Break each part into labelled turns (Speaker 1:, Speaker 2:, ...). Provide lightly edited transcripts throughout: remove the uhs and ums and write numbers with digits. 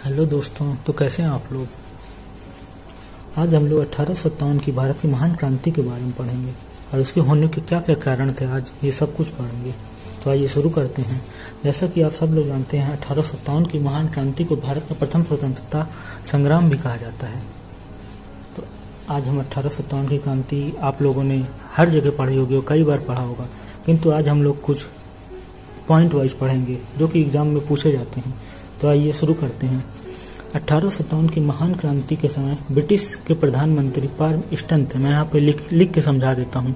Speaker 1: Hello दोस्तों, तो कैसे हैं आप लोग। आज हम लोग 1857 की भारत की महान क्रांति के बारे में पढ़ेंगे और उसके होने के क्या क्या कारण थे। आज ये सब कुछ पढ़ेंगे। तो आइए शुरू करते हैं। जैसा कि आप सब लोग जानते हैं, 1857 की महान क्रांति को भारत का प्रथम स्वतंत्रता संग्राम भी कहा जाता है। तो आज हम 1857 की क्रांति आप लोगों ने हर जगह पढ़ी होगी और कई बार पढ़ा होगा, किंतु आज हम लोग कुछ पॉइंट वाइज पढ़ेंगे जो कि एग्जाम में पूछे जाते हैं। तो आइए शुरू करते हैं। 1857 की महान क्रांति के समय ब्रिटिश के प्रधानमंत्री पाल्मस्टन थे। मैं यहाँ पे लिख के समझा देता हूँ।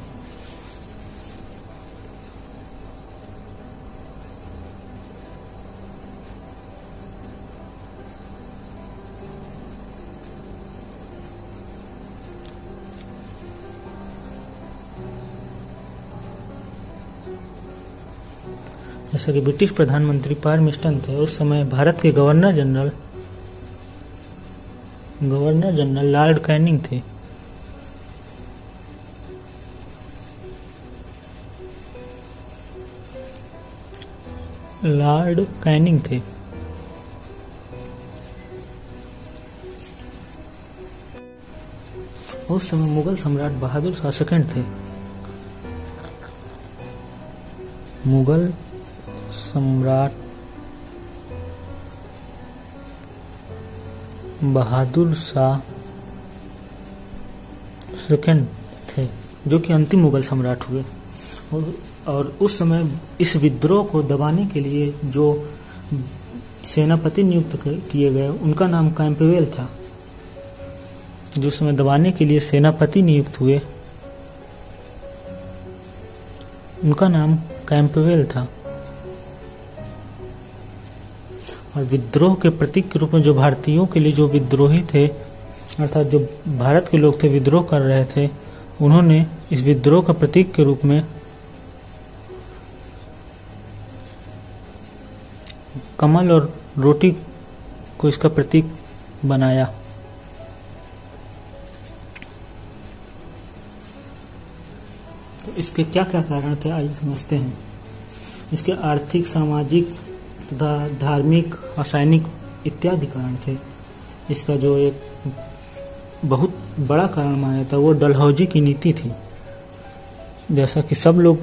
Speaker 1: जैसा कि ब्रिटिश प्रधानमंत्री पाल्मस्टन थे, उस समय भारत के गवर्नर जनरल लॉर्ड कैनिंग थे। लॉर्ड कैनिंग थे। उस समय मुगल सम्राट बहादुर शाह सेकंड थे। मुगल सम्राट बहादुर शाह सेकंड थे, जो कि अंतिम मुगल सम्राट हुए। और उस समय इस विद्रोह को दबाने के लिए जो सेनापति नियुक्त किए गए, उनका नाम कैंपबेल था। जो समय दबाने के लिए सेनापति नियुक्त हुए, उनका नाम कैंपबेल था। और विद्रोह के प्रतीक के रूप में जो भारतीयों के लिए जो विद्रोही थे, अर्थात जो भारत के लोग थे विद्रोह कर रहे थे, उन्होंने इस विद्रोह का प्रतीक के रूप में कमल और रोटी को इसका प्रतीक बनाया। तो इसके क्या क्या कारण थे आइए समझते हैं। इसके आर्थिक, सामाजिक तथा धार्मिक, रासायनिक इत्यादि कारण थे। इसका जो एक बहुत बड़ा कारण माना जाता है वो डलहौजी की नीति थी। जैसा कि सब लोग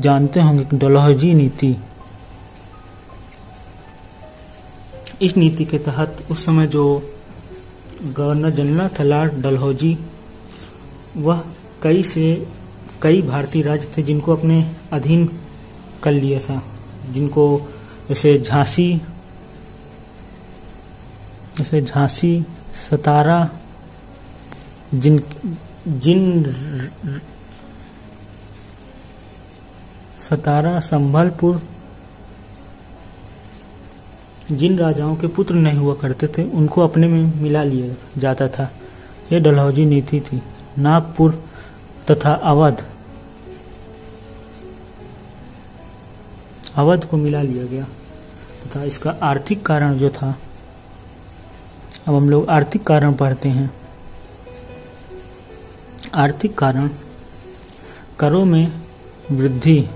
Speaker 1: जानते होंगे कि डलहौजी नीति, इस नीति के तहत उस समय जो गवर्नर जनरल था लॉर्ड डलहौजी, वह कई भारतीय राज्य थे जिनको अपने अधीन कर लिया था। जिनको जैसे झांसी, सतारा, सतारा, संभलपुर, जिन राजाओं के पुत्र नहीं हुआ करते थे उनको अपने में मिला लिया जाता था। यह डलहौजी नीति थी। नागपुर तथा अवध को मिला लिया गया तथा इसका आर्थिक कारण जो था, अब हम लोग आर्थिक कारण पढ़ते हैं। आर्थिक कारण करों में वृद्धि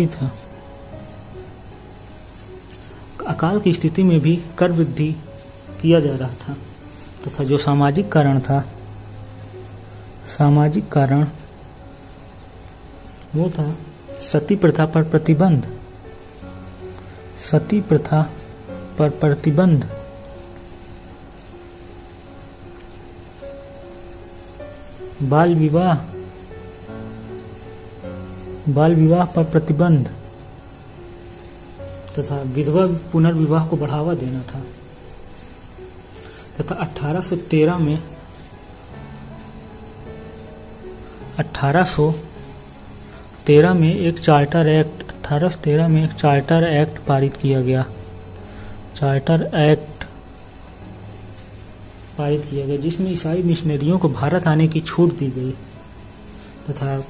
Speaker 1: था। अकाल की स्थिति में भी कर वृद्धि किया जा रहा था। तथा जो सामाजिक कारण वो था सती प्रथा पर प्रतिबंध। सती प्रथा पर प्रतिबंध, बाल विवाह पर प्रतिबंध तथा विधवा पुनर्विवाह को बढ़ावा देना था। तथा 1813 में एक चार्टर एक्ट पारित किया गया। जिसमें ईसाई मिशनरियों को भारत आने की छूट दी गई। तथा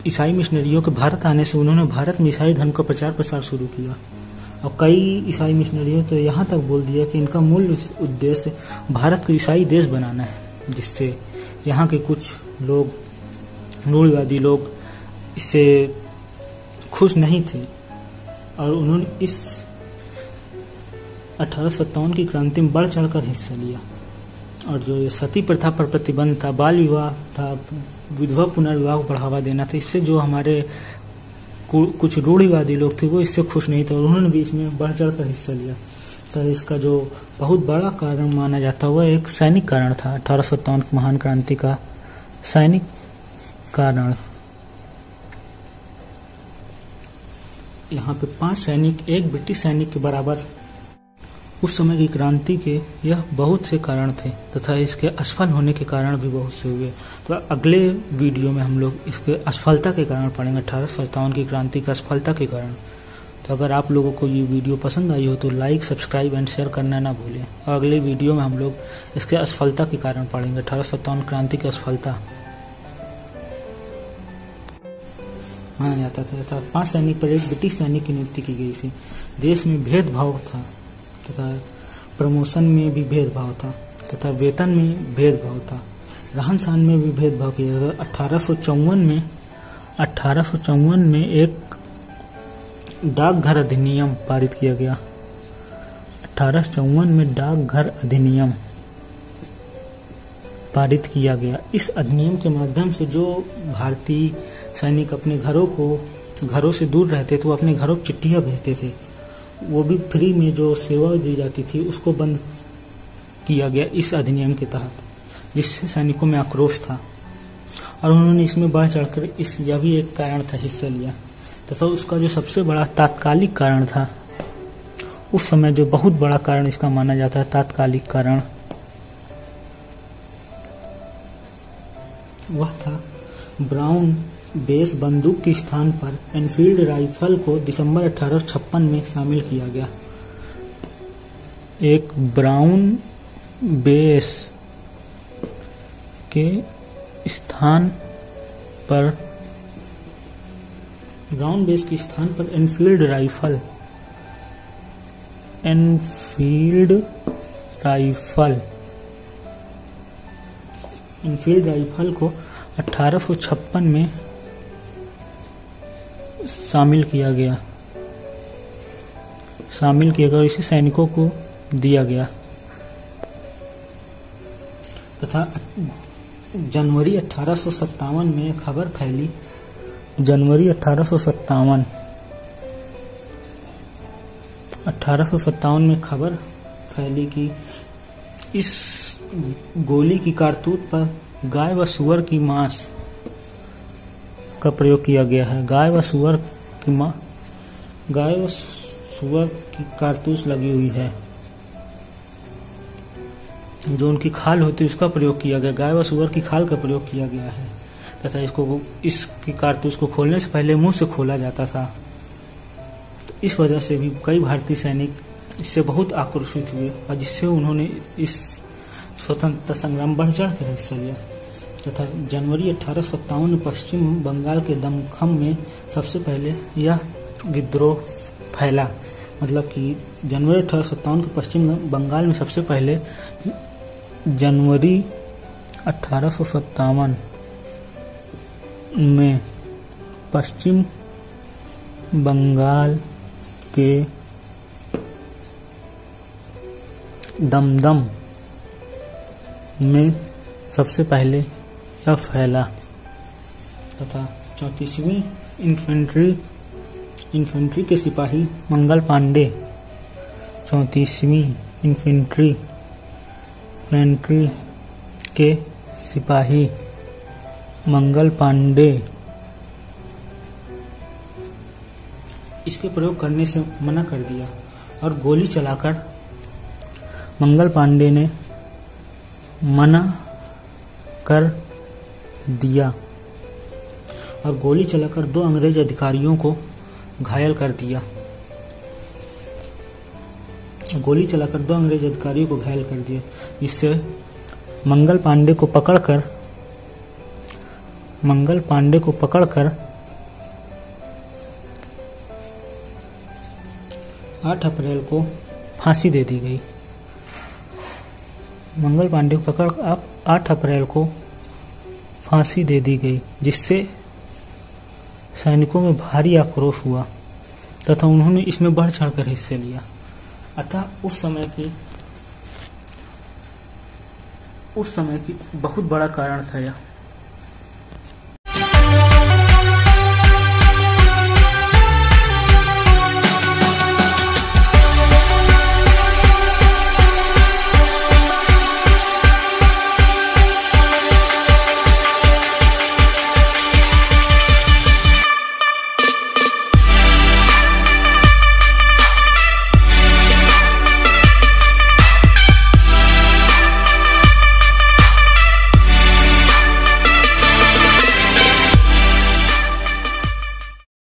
Speaker 1: ईसाई मिशनरियों के भारत आने से उन्होंने भारत में ईसाई धर्म का प्रचार प्रसार शुरू किया। और कई ईसाई मिशनरियों तो यहाँ तक बोल दिया कि इनका मूल उद्देश्य भारत को ईसाई देश बनाना है, जिससे यहाँ के कुछ लोग, रूढ़िवादी लोग, इससे खुश नहीं थे और उन्होंने इस 1857 की क्रांति में बढ़ चढ़कर हिस्सा लिया। और जो ये सती प्रथा पर प्रतिबंध था, बाल विवाह था, विधवा पुनर्विवाह को बढ़ावा देना था, इससे जो हमारे कुछ रूढ़िवादी लोग थे वो इससे खुश नहीं थे और उन्होंने भी इसमें बढ़ चढ़कर हिस्सा लिया। तो इसका जो बहुत बड़ा कारण माना जाता है वह एक सैनिक कारण था। 1857 की महान क्रांति का सैनिक कारण। यहाँ पे 5 सैनिक एक ब्रिटिश सैनिक के बराबर। उस समय की क्रांति के यह बहुत से कारण थे तथा इसके असफल होने के कारण भी बहुत से हुए। तो अगले वीडियो में हम लोग इसके असफलता के कारण पढ़ेंगे, 1857 की क्रांति का असफलता के कारण। तो अगर आप लोगों को ये वीडियो पसंद आई हो तो लाइक, सब्सक्राइब एंड शेयर करना ना भूलें। और अगले वीडियो में हम लोग इसके असफलता के कारण पढ़ेंगे, 1857 क्रांति की असफलता। माना जाता था 5 सैनिक पर एक ब्रिटिश सैनिक की नियुक्ति की गई थी। देश में भेदभाव था तथा प्रमोशन में भी भेदभाव था तथा वेतन में भेदभाव था, रहन सहन में भी भेदभाव किया था। 1854 में एक डाकघर अधिनियम पारित किया गया। 1854 में डाकघर अधिनियम पारित किया गया। इस अधिनियम के माध्यम से जो भारतीय सैनिक अपने घरों से दूर रहते थे वो अपने घरों को चिट्ठियां भेजते थे, वो भी फ्री में जो सेवा दी जाती थी उसको बंद किया गया इस अधिनियम के तहत, जिससे सैनिकों में आक्रोश था और उन्होंने इसमें बढ़ चढ़कर यह भी एक कारण था हिस्सा लिया। तथा उसका जो सबसे बड़ा तात्कालिक कारण था, उस समय जो बहुत बड़ा कारण इसका माना जाता है तात्कालिक कारण, वह था ब्राउन बेस बंदूक के स्थान पर एनफील्ड राइफल को दिसंबर 1856 में शामिल किया गया। एक ब्राउन बेस के स्थान पर एनफील्ड राइफल को 1856 में शामिल किया गया और इसे सैनिकों को दिया गया। तथा जनवरी 1857 में खबर फैली, जनवरी 1857 में खबर फैली कि इस गोली की कारतूस पर गाय व सुअर की मांस का प्रयोग किया गया है। गाय व सुअर की कारतूस लगी हुई है, जो उनकी खाल होती है उसका प्रयोग किया गया। गाय व सुअर की खाल का प्रयोग किया गया है तथा इसकी कारतूस को खोलने से पहले मुंह से खोला जाता था। तो इस वजह से भी कई भारतीय सैनिक इससे बहुत आक्रोशित हुए और जिससे उन्होंने इस स्वतंत्रता संग्राम बढ़ चढ़ कर हिस्सा लिया। तथा जनवरी 1857 में पश्चिम बंगाल के दमखम में सबसे पहले यह विद्रोह फैला। मतलब कि जनवरी 1857 के पश्चिम बंगाल में सबसे पहले जनवरी 1857 में पश्चिम बंगाल के दमदम में सबसे पहले यह फैला। तथा 34वीं इन्फेंट्री के सिपाही मंगल पांडे, 34वीं इन्फेंट्री के सिपाही मंगल पांडे इसके प्रयोग करने से मना कर दिया और गोली चलाकर मंगल पांडे ने मना कर दिया और गोली चलाकर 2 अंग्रेज अधिकारियों को घायल कर दिया। जिससे मंगल पांडे को पकड़कर 8 अप्रैल को फांसी दे दी गई। मंगल पांडे को पकड़ 8 अप्रैल को फांसी दे दी गई, जिससे सैनिकों में भारी आक्रोश हुआ तथा उन्होंने इसमें बढ़ चढ़कर हिस्सा लिया अतः उस समय की बहुत बड़ा कारण था यह।